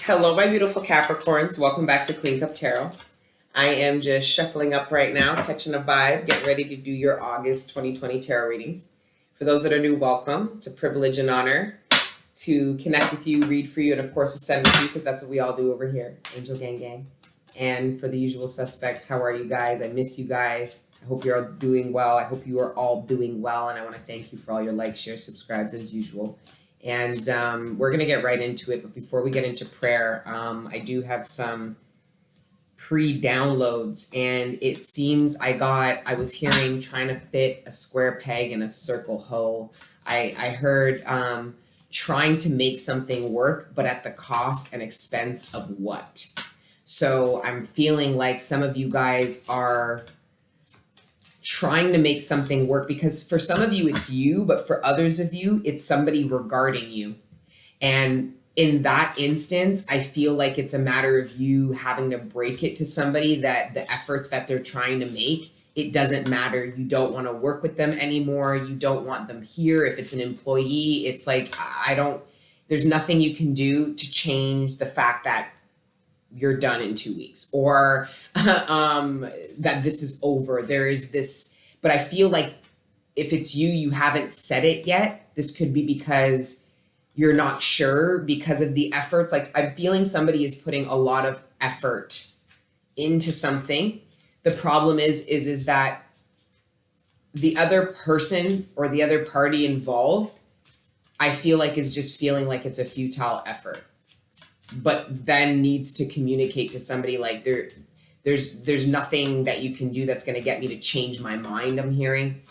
Hello, my beautiful Capricorns. Welcome back to Clean Cup Tarot. I am just shuffling up right now, catching a vibe, getting ready to do your August 2020 tarot readings. For those that are new, welcome. It's a privilege and honor to connect with you, read for you, and of course, ascend with you, because that's what we all do over here, Angel Gang Gang. And for the usual suspects, how are you guys? I miss you guys. I hope you're all doing well. I hope you are all doing well, and I want to thank you for all your likes, shares, subscribes, as usual. And we're going to get right into it. But before we get into prayer, I do have some pre-downloads. And it seems I was hearing trying to fit a square peg in a circle hole. I heard trying to make something work, but at the cost and expense of what? So I'm feeling like some of you guys are trying to make something work, because for some of you it's you, but for others of you it's somebody regarding you. And in that instance, I feel like it's a matter of you having to break it to somebody that the efforts that they're trying to make, it doesn't matter. You don't want to work with them anymore. You don't want them here. If it's an employee, it's like, there's nothing you can do to change the fact that you're done in 2 weeks, or that this is over. There is this, but I feel like if it's you, you haven't said it yet. This could be because you're not sure because of the efforts. Like, I'm feeling somebody is putting a lot of effort into something. The problem is that the other person or the other party involved, I feel like is just feeling like it's a futile effort, but then needs to communicate to somebody like there's nothing that you can do that's going to get me to change my mind. I'm hearing.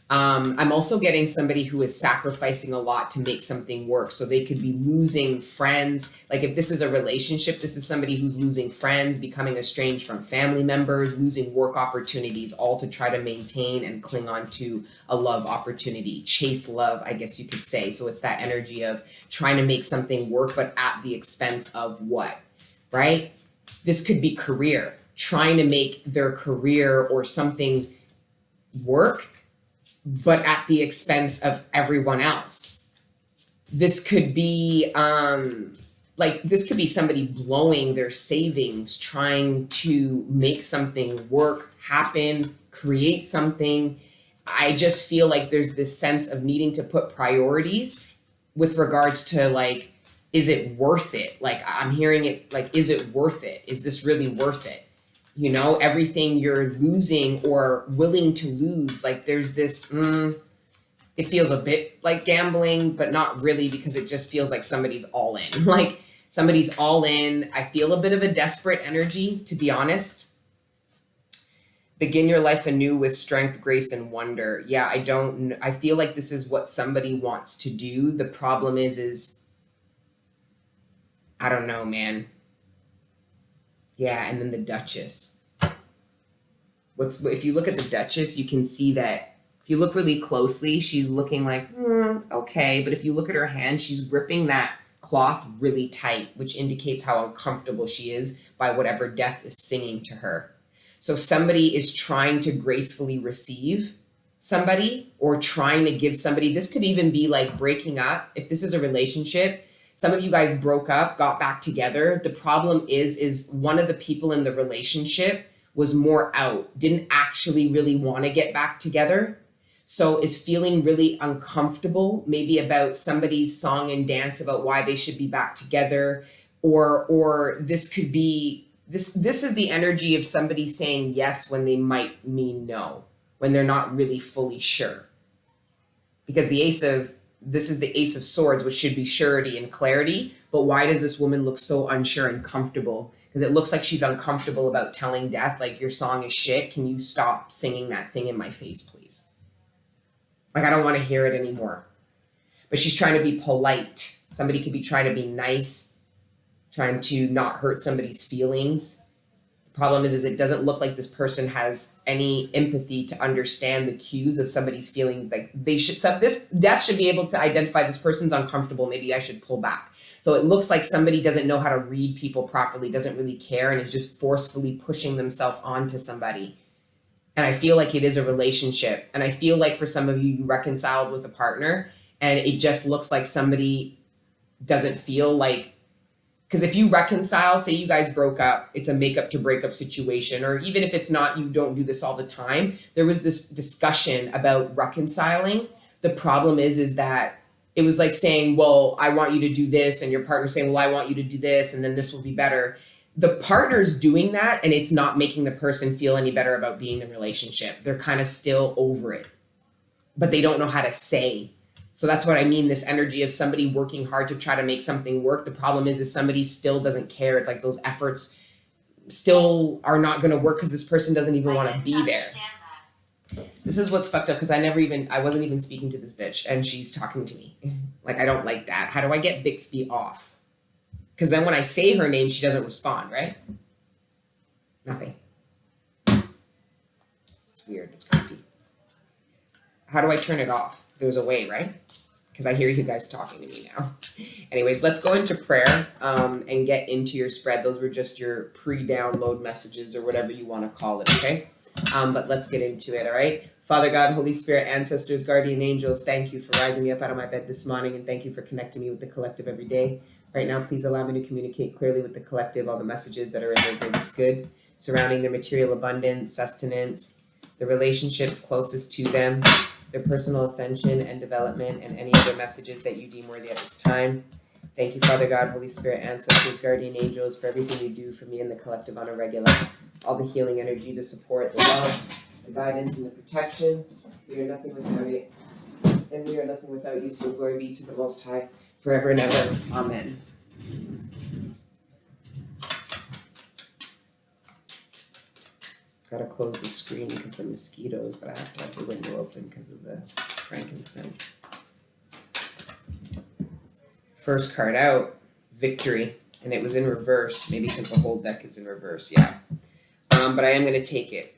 I'm also getting somebody who is sacrificing a lot to make something work. So they could be losing friends. Like, if this is a relationship, this is somebody who's losing friends, becoming estranged from family members, losing work opportunities, all to try to maintain and cling on to a love opportunity, chase love, I guess you could say. So it's that energy of trying to make something work, but at the expense of what, right? This could be career, trying to make their career or something work, but at the expense of everyone else. This could be this could be somebody blowing their savings, trying to make something work, happen, create something. I just feel like there's this sense of needing to put priorities with regards to, like, is it worth it? Like, I'm hearing it like, is it worth it? Is this really worth it? You know, everything you're losing or willing to lose, like, there's this, it feels a bit like gambling, but not really, because it just feels like somebody's all in. Like, somebody's all in. I feel a bit of a desperate energy, to be honest. Begin your life anew with strength, grace, and wonder. Yeah, I feel like this is what somebody wants to do. The problem is I don't know, man. Yeah, and then the Duchess. If you look at the Duchess, you can see that if you look really closely, she's looking like, okay. But if you look at her hand, she's gripping that cloth really tight, which indicates how uncomfortable she is by whatever death is singing to her. So somebody is trying to gracefully receive somebody, or trying to give somebody. This could even be like breaking up. If this is a relationship, some of you guys broke up, got back together. The problem is one of the people in the relationship was more out, didn't actually really want to get back together. So is feeling really uncomfortable, maybe about somebody's song and dance about why they should be back together. Or this could be, this is the energy of somebody saying yes when they might mean no, when they're not really fully sure. Because this is the Ace of Swords, which should be surety and clarity. But why does this woman look so unsure and comfortable? Because it looks like she's uncomfortable about telling death, like, your song is shit. Can you stop singing that thing in my face, please? Like, I don't want to hear it anymore. But she's trying to be polite. Somebody could be trying to be nice, trying to not hurt somebody's feelings. Problem is it doesn't look like this person has any empathy to understand the cues of somebody's feelings. Like, this death should be able to identify this person's uncomfortable. Maybe I should pull back. So it looks like somebody doesn't know how to read people properly, doesn't really care, and is just forcefully pushing themselves onto somebody. And I feel like it is a relationship. And I feel like for some of you, you reconciled with a partner, and it just looks like somebody doesn't feel like Because if you reconcile, say you guys broke up, it's a makeup to breakup situation, or even if it's not, you don't do this all the time. There was this discussion about reconciling. The problem is that it was like saying, well, I want you to do this, and your partner saying, well, I want you to do this, and then this will be better. The partner's doing that, and it's not making the person feel any better about being in the relationship. They're kind of still over it, but they don't know how to say. So that's what I mean, this energy of somebody working hard to try to make something work. The problem is somebody still doesn't care. It's like those efforts still are not going to work because this person doesn't even want to be there. This is what's fucked up, because I wasn't even speaking to this bitch, and she's talking to me. Like, I don't like that. How do I get Bixby off? Because then when I say her name, she doesn't respond, right? Nothing. It's weird. It's creepy. How do I turn it off? There's a way, right? Because I hear you guys talking to me now. Anyways, let's go into prayer and get into your spread. Those were just your pre-download messages or whatever you want to call it, okay? But let's get into it, all right? Father God, Holy Spirit, ancestors, guardian angels, thank you for rising me up out of my bed this morning, and thank you for connecting me with the collective every day. Right now, please allow me to communicate clearly with the collective all the messages that are in their greatest good, surrounding their material abundance, sustenance, the relationships closest to them, their personal ascension and development, and any other messages that you deem worthy at this time. Thank you, Father God, Holy Spirit, ancestors, guardian angels, for everything you do for me and the collective on a regular. All the healing energy, the support, the love, the guidance, and the protection. We are nothing without it, and we are nothing without you, so glory be to the Most High, forever and ever. Amen. Gotta close the screen because of the mosquitoes, but I have to have the window open because of the frankincense. First card out, victory, and it was in reverse, maybe because the whole deck is in reverse, yeah. But I am going to take it.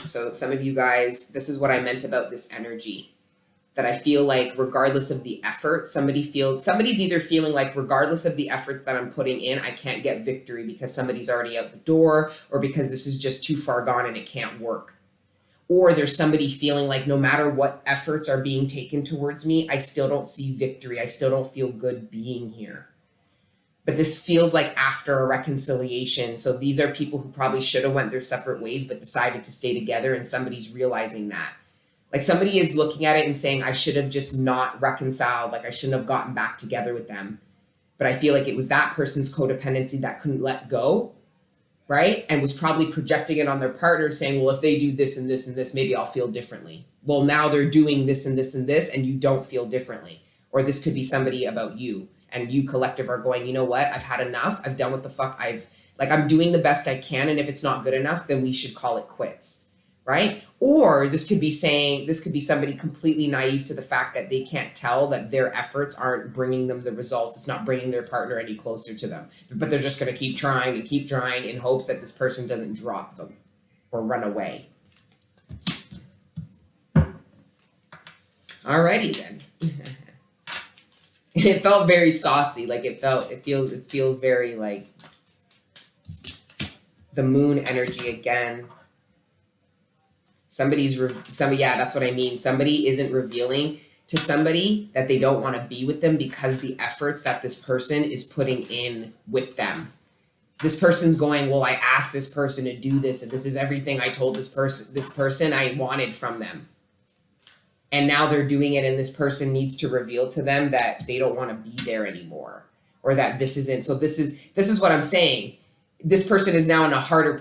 So some of you guys, this is what I meant about this energy. That I feel like regardless of the effort, somebody's either feeling like regardless of the efforts that I'm putting in, I can't get victory because somebody's already out the door, or because this is just too far gone and it can't work. Or there's somebody feeling like no matter what efforts are being taken towards me, I still don't see victory. I still don't feel good being here. But this feels like after a reconciliation. So these are people who probably should have went their separate ways, but decided to stay together, and somebody's realizing that. Like somebody is looking at it and saying, I should have just not reconciled. Like I shouldn't have gotten back together with them. But I feel like it was that person's codependency that couldn't let go, right? And was probably projecting it on their partner, saying, well, if they do this and this and this, maybe I'll feel differently. Well, now they're doing this and this and this, and you don't feel differently. Or this could be somebody about you, and you collective are going, you know what? I've had enough. I've done what the fuck I'm doing the best I can. And if it's not good enough, then we should call it quits. Right? Or this could be somebody completely naive to the fact that they can't tell that their efforts aren't bringing them the results. It's not bringing their partner any closer to them. But they're just going to keep trying in hopes that this person doesn't drop them or run away. Alrighty then. It felt very saucy. Like it feels very like the moon energy again. That's what I mean. Somebody isn't revealing to somebody that they don't want to be with them because the efforts that this person is putting in with them. This person's going, well, I asked this person to do this, and this is everything I told this person I wanted from them. And now they're doing it, and this person needs to reveal to them that they don't want to be there anymore, or that this isn't. So this is what I'm saying. This person is now in a harder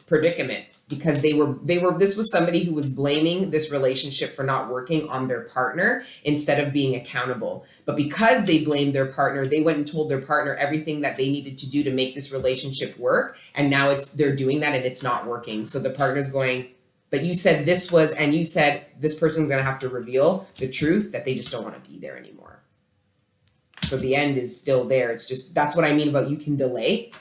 predicament. Because this was somebody who was blaming this relationship for not working on their partner instead of being accountable. But because they blamed their partner, they went and told their partner everything that they needed to do to make this relationship work. And now they're doing that and it's not working. So the partner's going, but you said you said this person's going to have to reveal the truth that they just don't want to be there anymore. So the end is still there. It's just, that's what I mean about you can delay.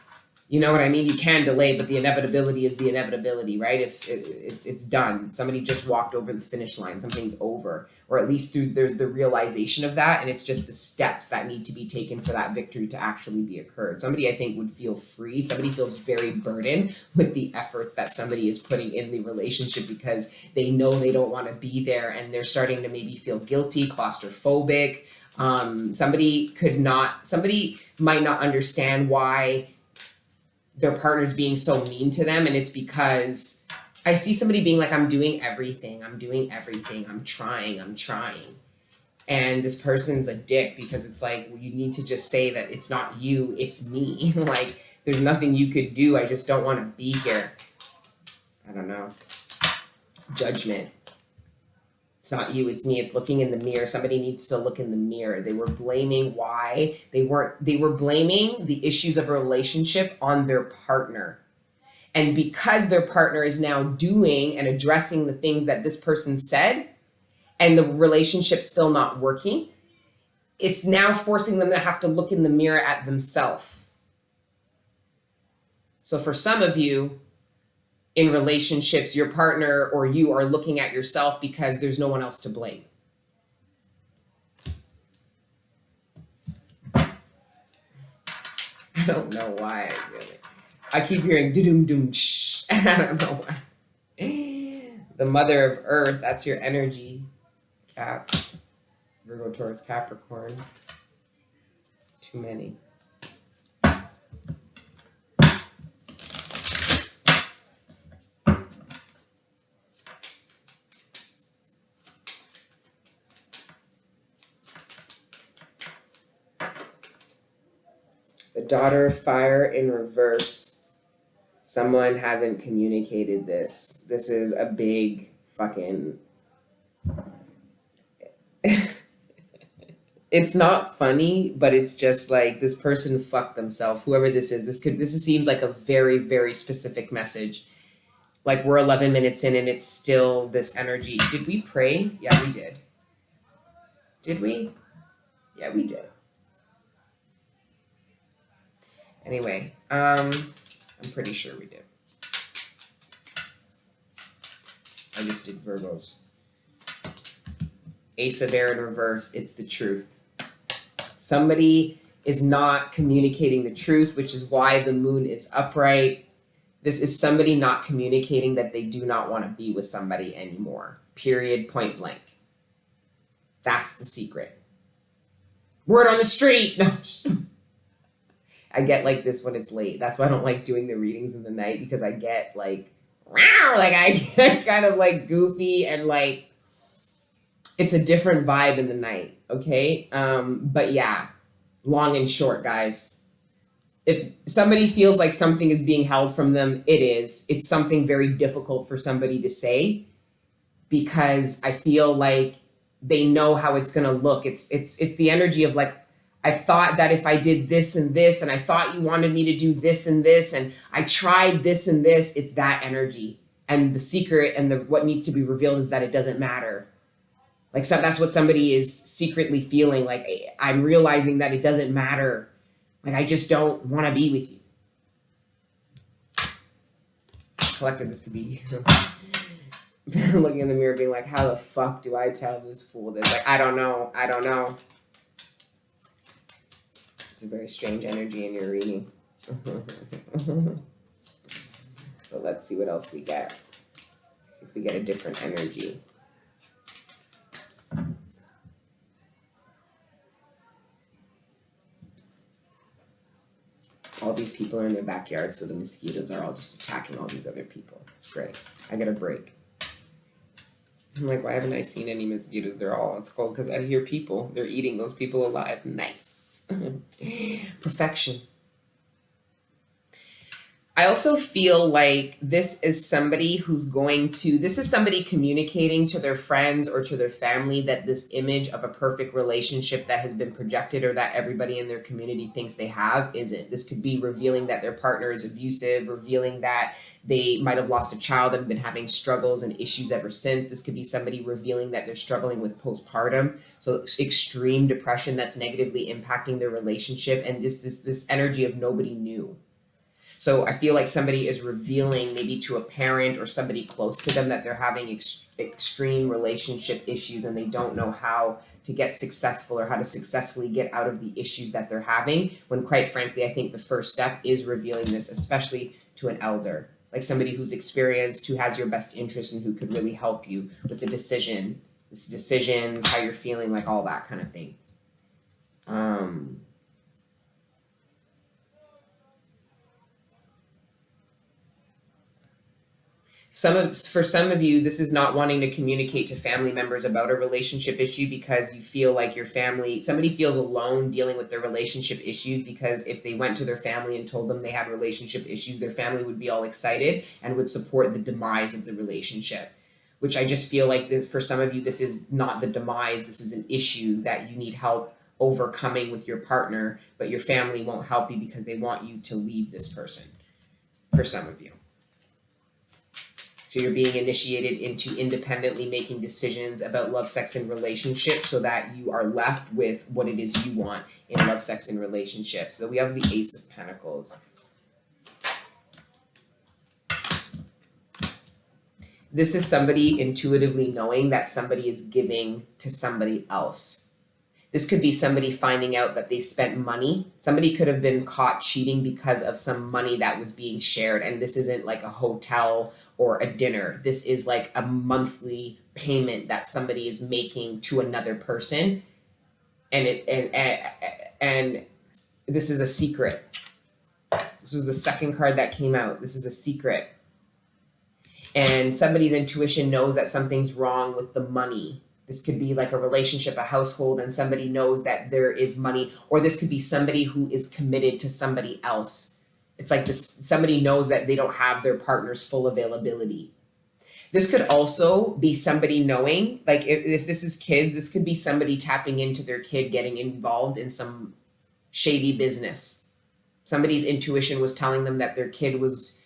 You know what I mean? You can delay, but the inevitability is the inevitability, right? It's done. Somebody just walked over the finish line. Something's over. Or at least there's the realization of that, and it's just the steps that need to be taken for that victory to actually be occurred. Somebody, I think, would feel free. Somebody feels very burdened with the efforts that somebody is putting in the relationship because they know they don't want to be there, and they're starting to maybe feel guilty, claustrophobic, Somebody might not understand why their partner's being so mean to them, and it's because I see somebody being like, I'm doing everything, I'm trying. And this person's a dick because it's like, well, you need to just say that it's not you, it's me. Like, there's nothing you could do. I just don't want to be here. I don't know. Judgment. It's not you, it's me. It's looking in the mirror. Somebody needs to look in the mirror. They were blaming why they were blaming the issues of a relationship on their partner. And because their partner is now doing and addressing the things that this person said, and the relationship's still not working, it's now forcing them to have to look in the mirror at themselves. So for some of you in relationships, your partner or you are looking at yourself because there's no one else to blame. I don't know why, really. I keep hearing do-doom-doom shh. I don't know why. The mother of earth, that's your energy. Cap, Virgo, Taurus, Capricorn. Too many. The daughter of fire in reverse. Someone hasn't communicated this. This is a big fucking... It's not funny, but it's just like this person fucked themselves. Whoever this is, this seems like a very, very specific message. Like, we're 11 minutes in and it's still this energy. Did we pray? Yeah, we did. Did we? Yeah, we did. Anyway, I'm pretty sure we did. I just did Virgos. Ace of Air in reverse. It's the truth. Somebody is not communicating the truth, which is why the moon is upright. This is somebody not communicating that they do not want to be with somebody anymore. Period, point blank. That's the secret. Word on the street. No. I get like this when it's late. That's why I don't like doing the readings in the night, because I get like, wow, like I get kind of like goofy and like, it's a different vibe in the night, okay? But yeah, long and short, guys. If somebody feels like something is being held from them, it is. It's something very difficult for somebody to say, because I feel like they know how it's gonna look. It's the energy of like, I thought that if I did this and this, and I thought you wanted me to do this and this, and I tried this and this, it's that energy. And the secret and what needs to be revealed is that it doesn't matter. Like, so that's what somebody is secretly feeling. Like, I'm realizing that it doesn't matter. Like, I just don't want to be with you. Collective, this could be you. Looking in the mirror being like, how the fuck do I tell this fool this? Like, I don't know. It's a very strange energy in your reading. So let's see what else we get. See if we get a different energy. All these people are in their backyard, so the mosquitoes are all just attacking all these other people. It's great. I get a break. I'm like, why haven't I seen any mosquitoes? It's cold because I hear people. They're eating those people alive. Nice. Perfection. I also feel like this is somebody this is somebody communicating to their friends or to their family that this image of a perfect relationship that has been projected or that everybody in their community thinks they have isn't. This could be revealing that their partner is abusive, revealing that they might have lost a child and been having struggles and issues ever since. This could be somebody revealing that they're struggling with postpartum, so extreme depression that's negatively impacting their relationship, and this energy of nobody knew. So I feel like somebody is revealing maybe to a parent or somebody close to them that they're having extreme relationship issues and they don't know how to get successful or how to successfully get out of the issues that they're having, when quite frankly, I think the first step is revealing this, especially to an elder, like somebody who's experienced, who has your best interest and who could really help you with the decisions, how you're feeling, like all that kind of thing. For some of you, this is not wanting to communicate to family members about a relationship issue because you feel like your family, somebody feels alone dealing with their relationship issues, because if they went to their family and told them they had relationship issues, their family would be all excited and would support the demise of the relationship. Which I just feel like this, for some of you, this is not the demise, this is an issue that you need help overcoming with your partner, but your family won't help you because they want you to leave this person, for some of you. So you're being initiated into independently making decisions about love, sex, and relationships so that you are left with what it is you want in love, sex, and relationships. So we have the Ace of Pentacles. This is somebody intuitively knowing that somebody is giving to somebody else. This could be somebody finding out that they spent money. Somebody could have been caught cheating because of some money that was being shared. And this isn't like a hotel or a dinner. This is like a monthly payment that somebody is making to another person. And this is a secret. This was the second card that came out. This is a secret. And somebody's intuition knows that something's wrong with the money. This could be like a relationship, a household, and somebody knows that there is money. Or this could be somebody who is committed to somebody else. It's like this, somebody knows that they don't have their partner's full availability. This could also be somebody knowing, like if this is kids, this could be somebody tapping into their kid getting involved in some shady business. Somebody's intuition was telling them that their kid was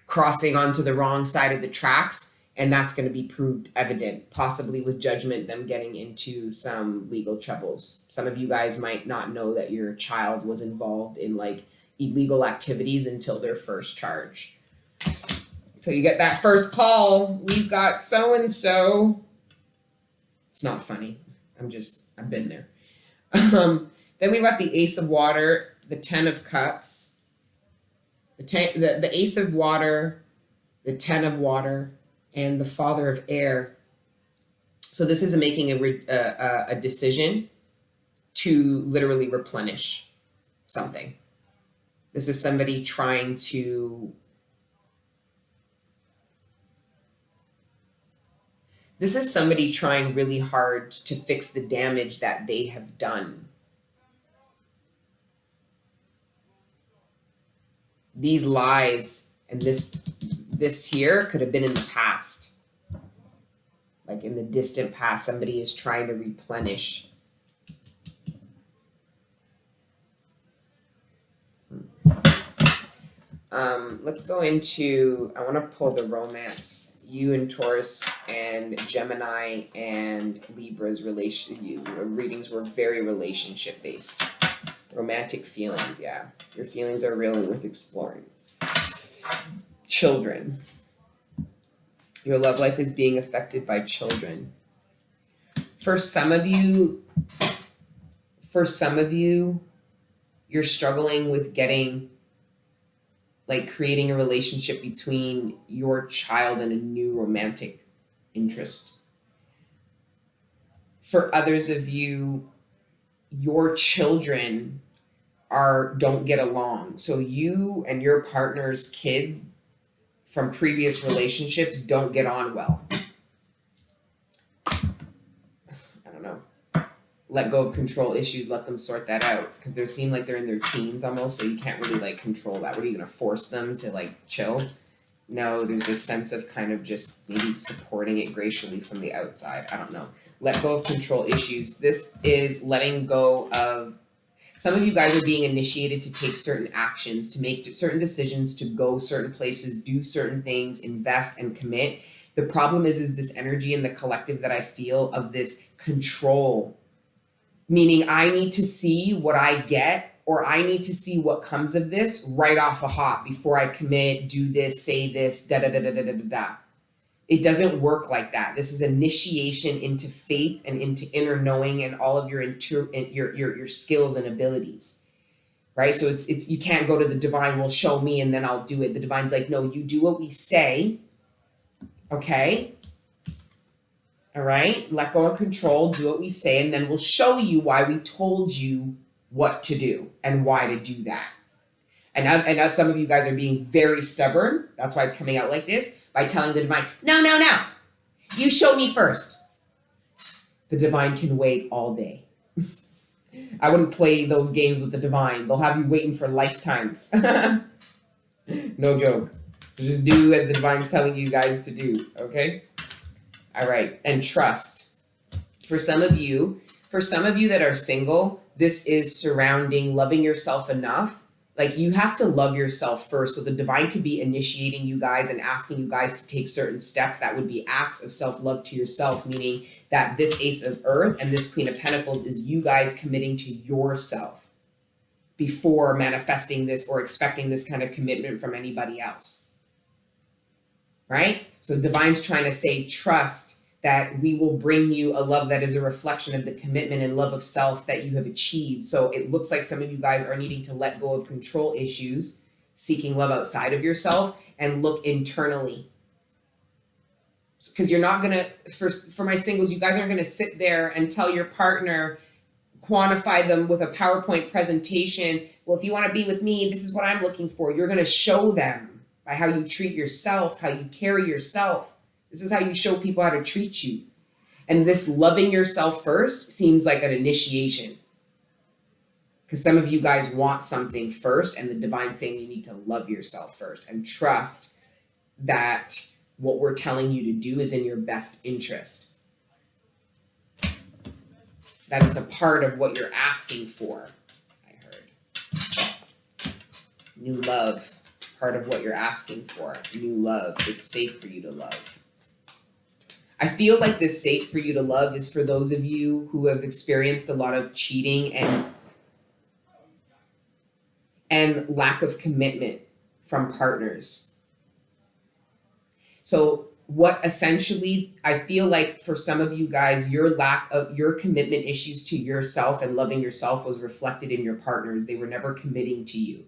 crossing onto the wrong side of the tracks, and that's going to be proved evident, possibly with judgment, them getting into some legal troubles. Some of you guys might not know that your child was involved in like illegal activities until their first charge. So you get that first call, we've got so-and-so. It's not funny. I've been there. Then we've got the Ace of Water, the Ten of Cups, the Ace of Water, the Ten of Water, and the Father of Air. So this is making a decision to literally replenish something. This is somebody trying to... This is somebody trying really hard to fix the damage that they have done. These lies and this here could have been in the past. Like in the distant past, somebody is trying to replenish. Let's go into, I want to pull the romance. You and Taurus and Gemini and Libra's readings were very relationship based. Romantic feelings, yeah. Your feelings are real and worth exploring. Children. Your love life is being affected by children. For some of you, you're struggling with creating a relationship between your child and a new romantic interest. For others of you, your children don't get along. So you and your partner's kids from previous relationships don't get on well. I don't know. Let go of control issues, let them sort that out, because they seem like they're in their teens almost, so you can't really control that. What are you going to force them to chill? No, there's this sense of kind of just maybe supporting it gracefully from the outside. I don't know. Let go of control issues. This is letting go of... Some of you guys are being initiated to take certain actions, to make certain decisions, to go certain places, do certain things, invest and commit. The problem is this energy in the collective that I feel of this control, meaning I need to see what I get, or I need to see what comes of this right off a hop before I commit, do this, say this, da-da-da-da-da-da-da. It doesn't work like that. This is initiation into faith and into inner knowing and all of your skills and abilities, right? So it's you can't go to the divine, well, show me and then I'll do it. The divine's like, no, you do what we say, okay? All right? Let go of control, do what we say, and then we'll show you why we told you what to do and why to do that. And as some of you guys are being very stubborn, that's why it's coming out like this, by telling the divine, no, no, no, you show me first. The divine can wait all day. I wouldn't play those games with the divine. They'll have you waiting for lifetimes. No joke. So just do as the divine's telling you guys to do, okay? All right, and trust. For some of you that are single, this is surrounding loving yourself enough. Like, you have to love yourself first. So the divine could be initiating you guys and asking you guys to take certain steps that would be acts of self-love to yourself, meaning that this Ace of Earth and this Queen of Pentacles is you guys committing to yourself before manifesting this or expecting this kind of commitment from anybody else. Right? So divine's trying to say, trust that we will bring you a love that is a reflection of the commitment and love of self that you have achieved. So it looks like some of you guys are needing to let go of control issues, seeking love outside of yourself, and look internally. Because you're not going to, for my singles, you guys aren't going to sit there and tell your partner, quantify them with a PowerPoint presentation. Well, if you want to be with me, this is what I'm looking for. You're going to show them by how you treat yourself, how you carry yourself. This is how you show people how to treat you. And this loving yourself first seems like an initiation. Because some of you guys want something first, and the divine's saying you need to love yourself first and trust that what we're telling you to do is in your best interest. That it's a part of what you're asking for, I heard. New love, part of what you're asking for. New love, it's safe for you to love. I feel like this safe for you to love is for those of you who have experienced a lot of cheating and lack of commitment from partners. So what essentially, I feel like for some of you guys, your commitment issues to yourself and loving yourself was reflected in your partners. They were never committing to you.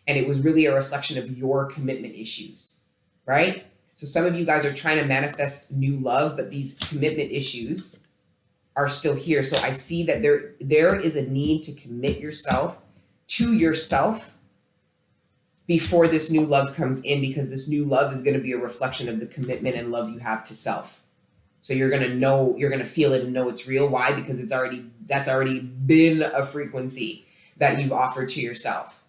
And it was really a reflection of your commitment issues, right? So some of you guys are trying to manifest new love, but these commitment issues are still here. So I see that there is a need to commit yourself to yourself before this new love comes in, because this new love is going to be a reflection of the commitment and love you have to self. So you're going to know, you're going to feel it and know it's real. Why? Because that's already been a frequency that you've offered to yourself.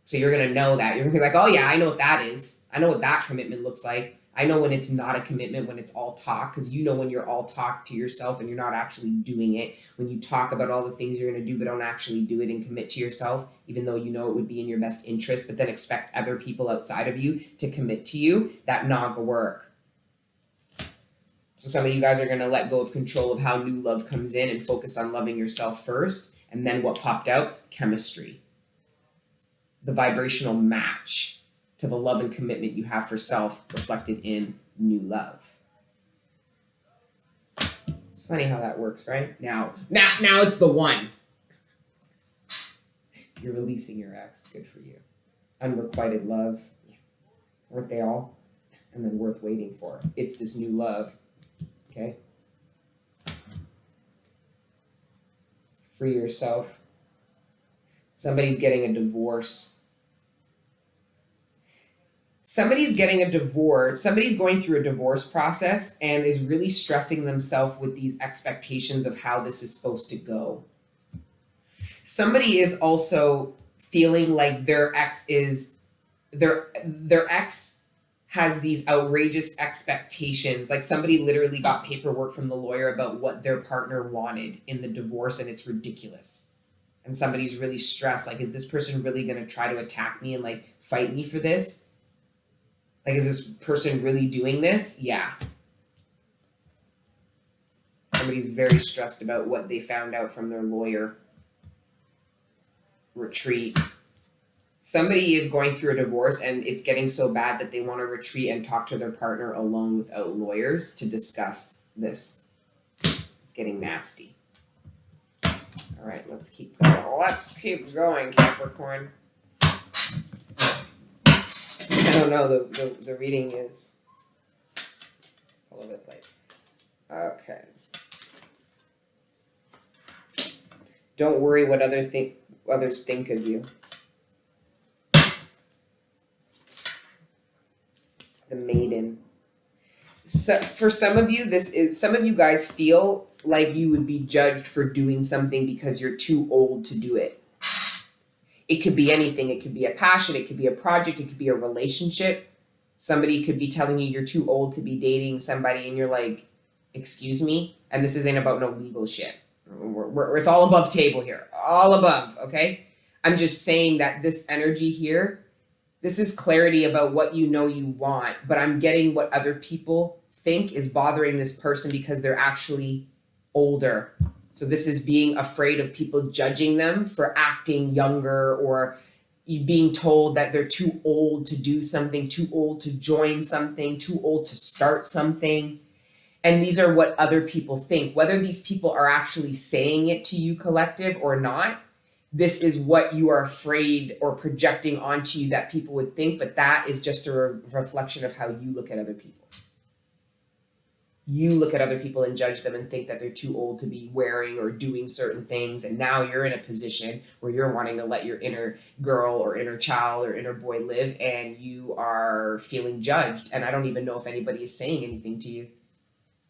So you're going to know that. You're going to be like, oh yeah, I know what that is. I know what that commitment looks like. I know when it's not a commitment, when it's all talk, because you know when you're all talk to yourself and you're not actually doing it. When you talk about all the things you're going to do but don't actually do it and commit to yourself, even though you know it would be in your best interest, but then expect other people outside of you to commit to you, that not gonna work. So some of you guys are going to let go of control of how new love comes in and focus on loving yourself first. And then what popped out? Chemistry. The vibrational match to the love and commitment you have for self reflected in new love. It's funny how that works, right? Now it's the one. You're releasing your ex. Good for you. Unrequited love. Weren't they all? And then worth waiting for. It's this new love. Okay? Free yourself. Somebody's getting a divorce. Somebody's getting a divorce. Somebody's going through a divorce process and is really stressing themselves with these expectations of how this is supposed to go. Somebody is also feeling like their ex has these outrageous expectations. Like somebody literally got paperwork from the lawyer about what their partner wanted in the divorce, and it's ridiculous. And somebody's really stressed. Like, is this person really going to try to attack me and like fight me for this? Like, is this person really doing this? Yeah. Somebody's very stressed about what they found out from their lawyer. Retreat. Somebody is going through a divorce and it's getting so bad that they want to retreat and talk to their partner alone without lawyers to discuss this. It's getting nasty. All right, let's keep going, Capricorn. I don't know, the reading is all over the place. Okay. Don't worry what others think of you. The Maiden. So for some of you, some of you guys feel like you would be judged for doing something because you're too old to do it. It could be anything. It could be a passion. It could be a project. It could be a relationship. Somebody could be telling you you're too old to be dating somebody, and you're like, excuse me? And this isn't about no legal shit. It's all above table here. All above, okay? I'm just saying that this energy here, this is clarity about what you know you want, but I'm getting what other people think is bothering this person because they're actually older. So this is being afraid of people judging them for acting younger, or being told that they're too old to do something, too old to join something, too old to start something. And these are what other people think. Whether these people are actually saying it to you, collective, or not, this is what you are afraid or projecting onto you that people would think, but that is just a reflection of how you look at other people. You look at other people and judge them and think that they're too old to be wearing or doing certain things. And now you're in a position where you're wanting to let your inner girl or inner child or inner boy live, and you are feeling judged. And I don't even know if anybody is saying anything to you.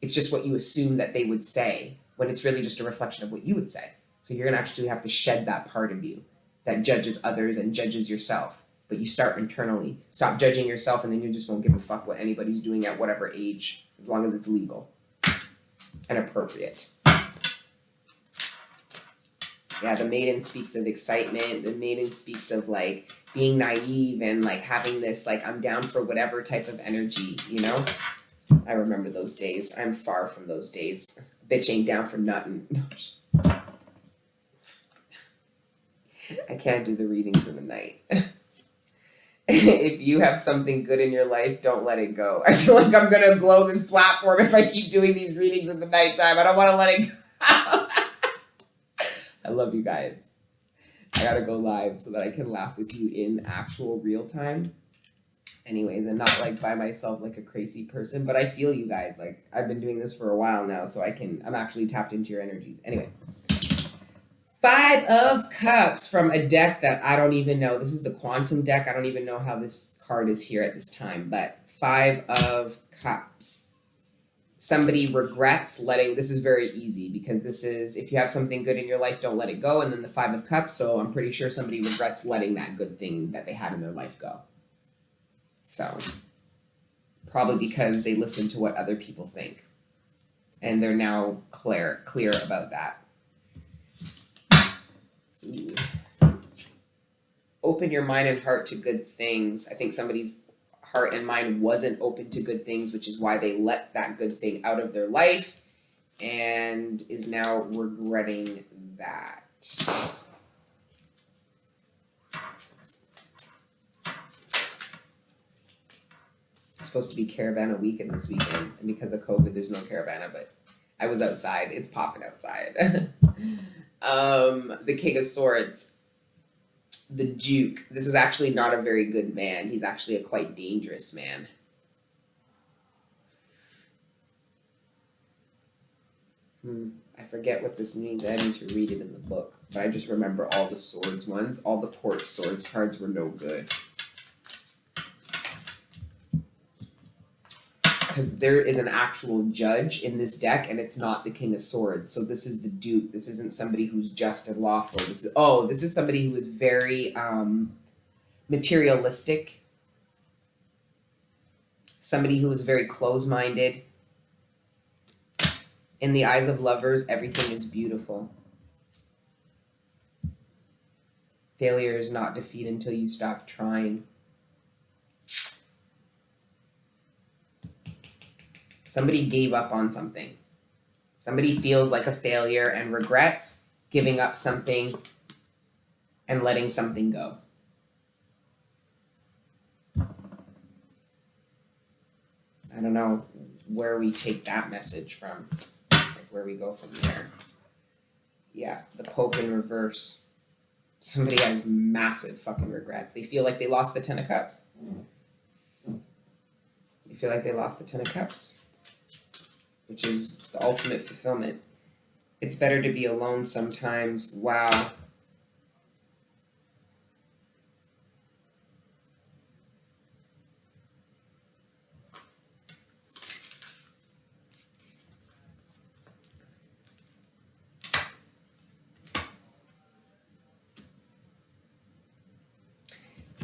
It's just what you assume that they would say, when it's really just a reflection of what you would say. So you're going to actually have to shed that part of you that judges others and judges yourself. But you start internally. Stop judging yourself, and then you just won't give a fuck what anybody's doing at whatever age, as long as it's legal and appropriate. Yeah, the Maiden speaks of excitement. The Maiden speaks of like being naive and like having this like I'm down for whatever type of energy, you know? I remember those days. I'm far from those days. Bitch ain't down for nothing. I can't do the readings in the night. If you have something good in your life, don't let it go. I feel like I'm going to blow this platform if I keep doing these readings in the nighttime. I don't want to let it go. I love you guys. I got to go live so that I can laugh with you in actual real time. Anyways, and not like by myself like a crazy person, but I feel you guys. Like I've been doing this for a while now, so I'm actually tapped into your energies. Anyway. 5 of Cups from a deck that I don't even know. This is the Quantum deck. I don't even know how this card is here at this time, but 5 of Cups. Somebody regrets letting, this is very easy because this is, if you have something good in your life, don't let it go. And then the 5 of Cups. So I'm pretty sure somebody regrets letting that good thing that they had in their life go. So probably because they listen to what other people think. And they're now clear about that. Ooh. Open your mind and heart to good things. I think somebody's heart and mind wasn't open to good things, which is why they let that good thing out of their life and is now regretting that. It's supposed to be Caravana weekend this weekend, and because of COVID, there's no Caravana, but I was outside. It's popping outside. The King of Swords, the Duke. This is actually not a very good man. He's actually a quite dangerous man. I forget what this means. I need to read it in the book, but I just remember all the swords ones. All the court swords cards were no good. Because there is an actual judge in this deck, and it's not the King of Swords. So this is the Duke. This isn't somebody who's just and lawful. This is somebody who is very materialistic. Somebody who is very close-minded. In the eyes of lovers, everything is beautiful. Failure is not defeat until you stop trying. Somebody gave up on something. Somebody feels like a failure and regrets giving up something and letting something go. I don't know where we take that message from, like where we go from there. Yeah, the Pope in reverse. Somebody has massive fucking regrets. They feel like they lost the 10 of Cups. You feel like they lost the 10 of Cups? which is the ultimate fulfillment. It's better to be alone sometimes. Wow.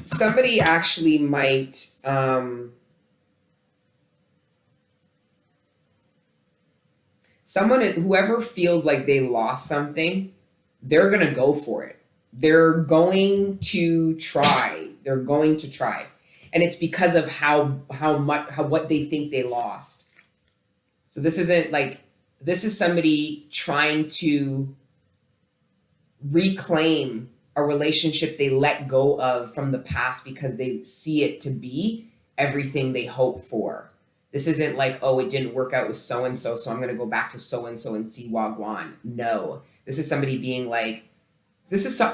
Somebody actually might whoever feels like they lost something, they're going to go for it. They're going to try. They're going to try. And it's because of what they think they lost. So this is somebody trying to reclaim a relationship they let go of from the past because they see it to be everything they hope for. This isn't like, oh, it didn't work out with so-and-so, so I'm going to go back to so-and-so and see Wagwan. No. This is somebody being like,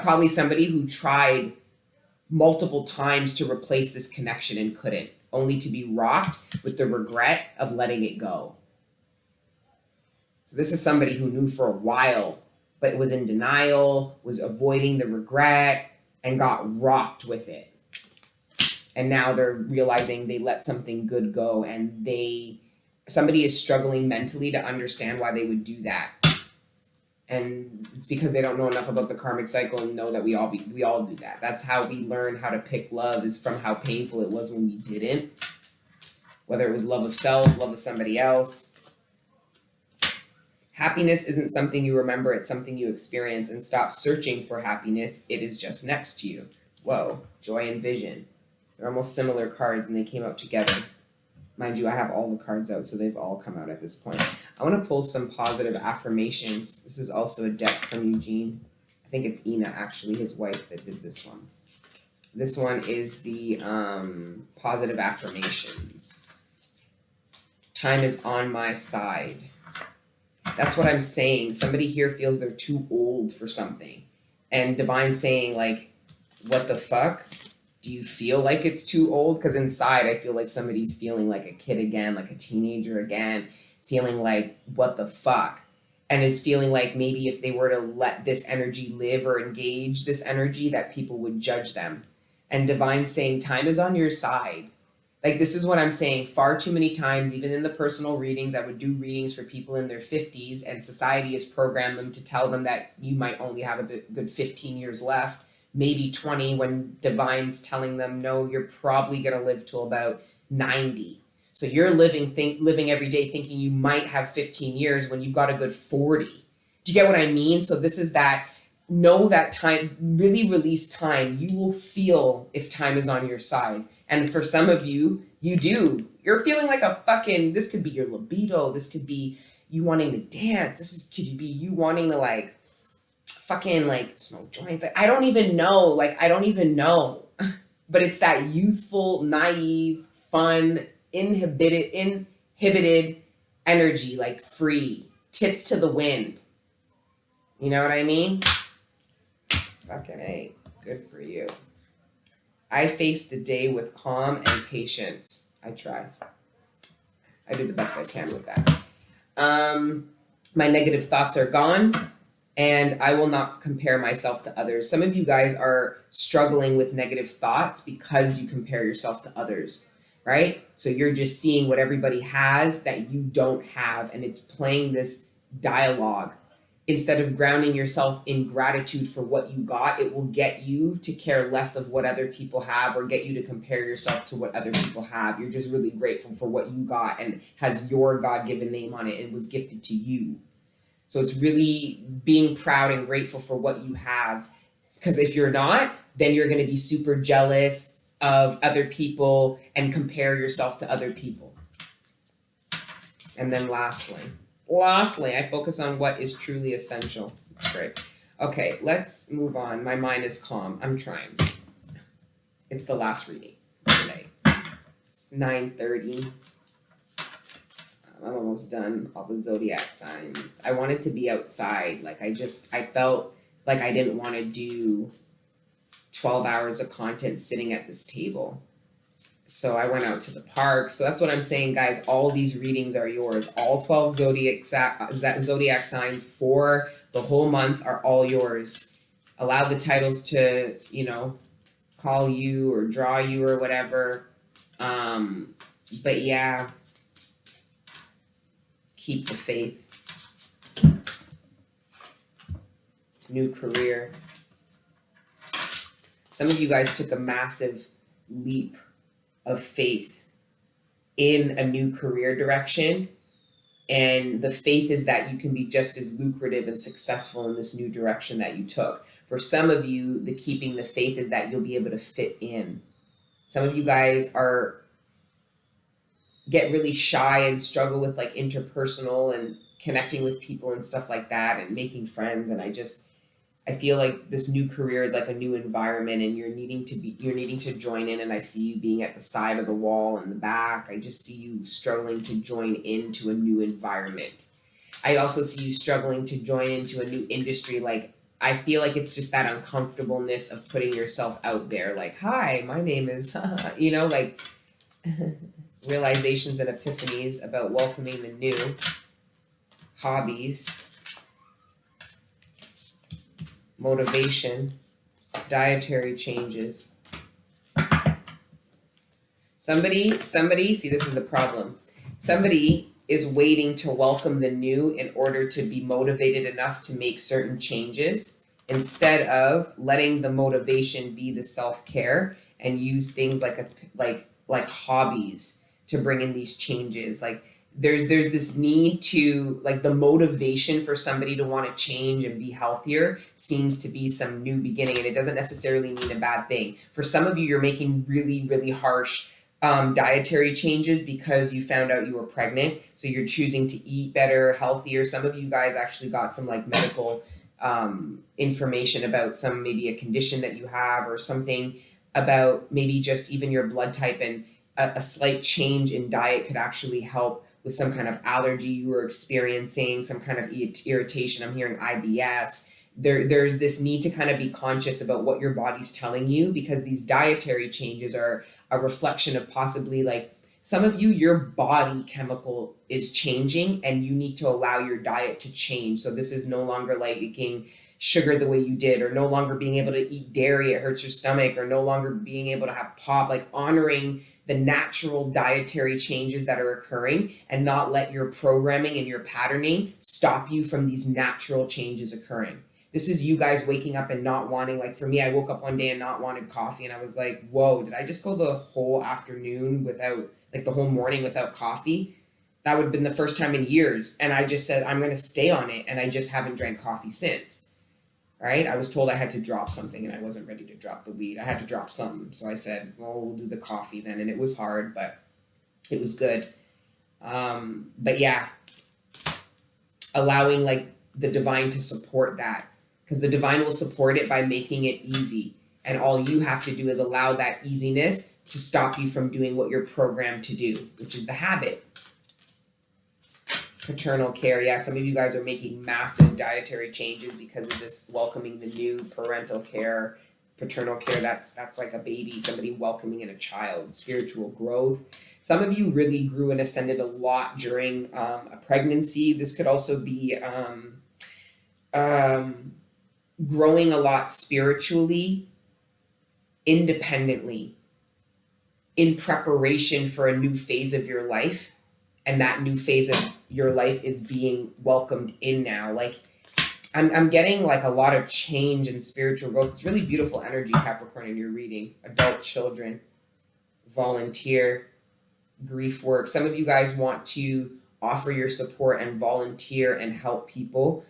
probably somebody who tried multiple times to replace this connection and couldn't, only to be rocked with the regret of letting it go. So this is somebody who knew for a while, but was in denial, was avoiding the regret, and got rocked with it. And now they're realizing they let something good go, and somebody is struggling mentally to understand why they would do that. And it's because they don't know enough about the karmic cycle and know that we all do that. That's how we learn how to pick love, is from how painful it was when we didn't. Whether it was love of self, love of somebody else. Happiness isn't something you remember, it's something you experience, and stop searching for happiness. It is just next to you. Whoa, joy and vision. They're almost similar cards and they came out together. Mind you, I have all the cards out, so they've all come out at this point. I want to pull some positive affirmations. This is also a deck from Eugene. I think it's Ina, actually, his wife, that did this one. This one is the positive affirmations. Time is on my side. That's what I'm saying. Somebody here feels they're too old for something. And Divine's saying, like, what the fuck? Do you feel like it's too old? Because inside, I feel like somebody's feeling like a kid again, like a teenager again, feeling like, what the fuck? And is feeling like maybe if they were to let this energy live or engage this energy, that people would judge them. And Divine's saying, time is on your side. Like, this is what I'm saying far too many times, even in the personal readings. I would do readings for people in their 50s, and society has programmed them to tell them that you might only have a good 15 years left, maybe 20, when Divine's telling them, no, you're probably going to live till about 90. So you're living every day thinking you might have 15 years when you've got a good 40. Do you get what I mean? So this is that, know that time, really release time. You will feel if time is on your side. And for some of you, you do. You're feeling like a fucking, this could be your libido. This could be you wanting to dance. Could be you wanting to like fucking like smoke joints. Like, I don't even know. But it's that youthful, naive, fun, inhibited energy, like free, tits to the wind. You know what I mean? Fucking A. Good for you. I face the day with calm and patience. I try. I do the best I can with that. My negative thoughts are gone, and I will not compare myself to others. Some of you guys are struggling with negative thoughts because you compare yourself to others, right? So you're just seeing what everybody has that you don't have, and it's playing this dialogue. Instead of grounding yourself in gratitude for what you got, it will get you to care less of what other people have, or get you to compare yourself to what other people have. You're just really grateful for what you got and has your God-given name on it and was gifted to you. So it's really being proud and grateful for what you have. Because if you're not, then you're going to be super jealous of other people and compare yourself to other people. And then lastly, I focus on what is truly essential. It's great. Okay, let's move on. My mind is calm. I'm trying. It's the last reading today. It's 9:30. I'm almost done. All the zodiac signs. I wanted to be outside. I felt like I didn't want to do 12 hours of content sitting at this table. So I went out to the park. So that's what I'm saying, guys. All these readings are yours. All 12 zodiac signs for the whole month are all yours. Allow the titles to, call you or draw you or whatever. But yeah, keep the faith. New career. Some of you guys took a massive leap of faith in a new career direction. And the faith is that you can be just as lucrative and successful in this new direction that you took. For some of you, the keeping the faith is that you'll be able to fit in. Some of you guys get really shy and struggle with like interpersonal and connecting with people and stuff like that and making friends. And I feel like this new career is like a new environment and you're needing to join in. And I see you being at the side of the wall in the back. I just see you struggling to join into a new environment. I also see you struggling to join into a new industry. Like, I feel like it's just that uncomfortableness of putting yourself out there. Like, hi, my name is, like realizations and epiphanies about welcoming the new. Hobbies. Motivation. Dietary changes. Somebody, see, this is the problem. Somebody is waiting to welcome the new in order to be motivated enough to make certain changes instead of letting the motivation be the self-care and use things like hobbies to bring in these changes. Like there's this need to, like, the motivation for somebody to want to change and be healthier seems to be some new beginning, and it doesn't necessarily mean a bad thing. For some of you, you're making really, really harsh dietary changes because you found out you were pregnant. So you're choosing to eat better, healthier. Some of you guys actually got some like medical information about maybe a condition that you have or something about maybe just even your blood type, and a slight change in diet could actually help with some kind of allergy you were experiencing, some kind of irritation. I'm hearing IBS. There's this need to kind of be conscious about what your body's telling you, because these dietary changes are a reflection of possibly, like, some of you, your body chemical is changing and you need to allow your diet to change. So this is no longer like eating sugar the way you did, or no longer being able to eat dairy, it hurts your stomach, or no longer being able to have pop, like honoring the natural dietary changes that are occurring and not let your programming and your patterning stop you from these natural changes occurring. This is you guys waking up and not wanting, like for me, I woke up one day and not wanted coffee, and I was like, whoa, did I just go the whole afternoon without, like the whole morning without coffee? That would have been the first time in years. And I just said, I'm going to stay on it. And I just haven't drank coffee since. Right? I was told I had to drop something and I wasn't ready to drop the weed. I had to drop something. So I said, well, we'll do the coffee then. And it was hard, but it was good. But yeah, allowing like the divine to support that, because the divine will support it by making it easy. And all you have to do is allow that easiness to stop you from doing what you're programmed to do, which is the habit. Paternal care. Yeah, some of you guys are making massive dietary changes because of this welcoming the new. Parental care, paternal care, that's like a baby, somebody welcoming in a child. Spiritual growth. Some of you really grew and ascended a lot during a pregnancy. This could also be growing a lot spiritually, independently, in preparation for a new phase of your life. And that new phase of your life is being welcomed in now. Like, I'm getting like a lot of change and spiritual growth. It's really beautiful energy, Capricorn, in your reading. Adult children, volunteer, grief work. Some of you guys want to offer your support and volunteer and help people,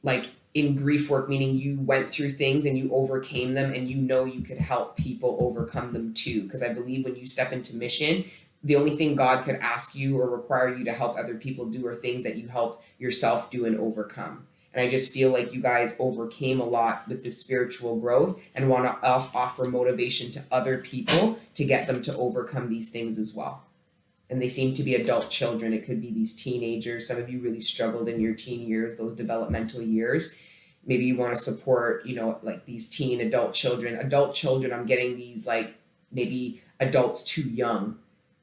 like in grief work, meaning you went through things and you overcame them, and you could help people overcome them too. Because I believe when you step into mission, the only thing God could ask you or require you to help other people do are things that you helped yourself do and overcome. And I just feel like you guys overcame a lot with this spiritual growth and want to offer motivation to other people to get them to overcome these things as well. And they seem to be adult children. It could be these teenagers. Some of you really struggled in your teen years, those developmental years. Maybe you want to support, like these adult children. Adult children, I'm getting these maybe adults too young.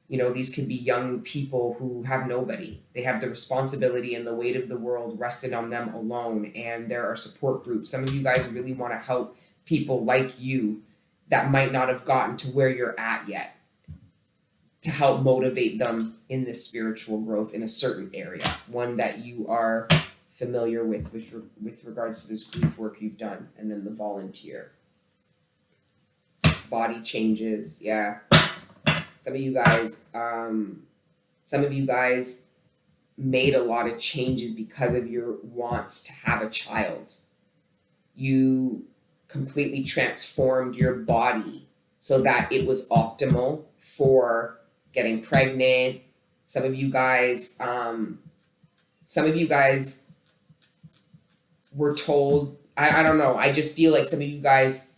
You know, these could be young people who have nobody. They have the responsibility and the weight of the world rested on them alone, and there are support groups. Some of you guys really want to help people like you that might not have gotten to where you're at yet, to help motivate them in this spiritual growth in a certain area, one that you are familiar with regards to this grief work you've done. And then the volunteer. Body changes, yeah. Some of you guys made a lot of changes because of your wants to have a child. You completely transformed your body so that it was optimal for getting pregnant. Some of you guys were told, I don't know, I just feel like some of you guys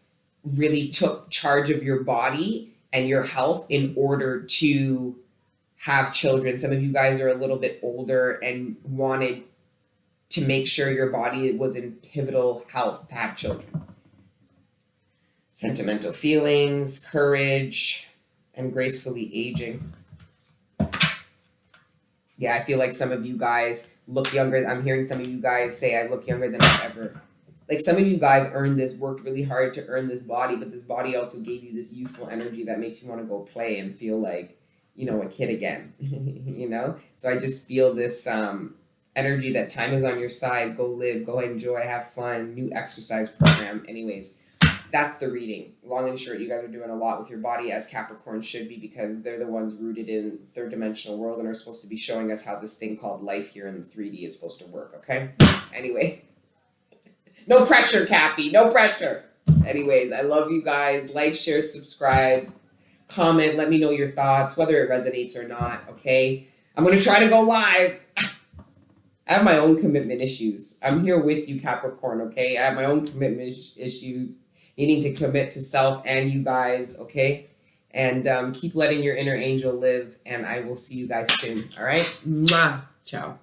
really took charge of your body and your health in order to have children. Some of you guys are a little bit older and wanted to make sure your body was in pivotal health to have children. Sentimental feelings, courage, and gracefully aging. Yeah, I feel like some of you guys look younger. I'm hearing some of you guys say, I look younger than I've ever. Like, some of you guys earned this, worked really hard to earn this body, but this body also gave you this youthful energy that makes you want to go play and feel like, you know, a kid again, you know? So I just feel this energy that time is on your side. Go live, go enjoy, have fun, new exercise program. Anyways, that's the reading. Long and short, you guys are doing a lot with your body, as Capricorn should be, because they're the ones rooted in the third dimensional world and are supposed to be showing us how this thing called life here in the 3D is supposed to work, okay? Anyway. No pressure, Cappy. No pressure. Anyways, I love you guys. Like, share, subscribe, comment. Let me know your thoughts, whether it resonates or not, okay? I'm going to try to go live. I have my own commitment issues. I'm here with you, Capricorn, okay? I have my own commitment issues, needing to commit to self and you guys, okay? And keep letting your inner angel live, and I will see you guys soon, all right? Mwah. Ciao.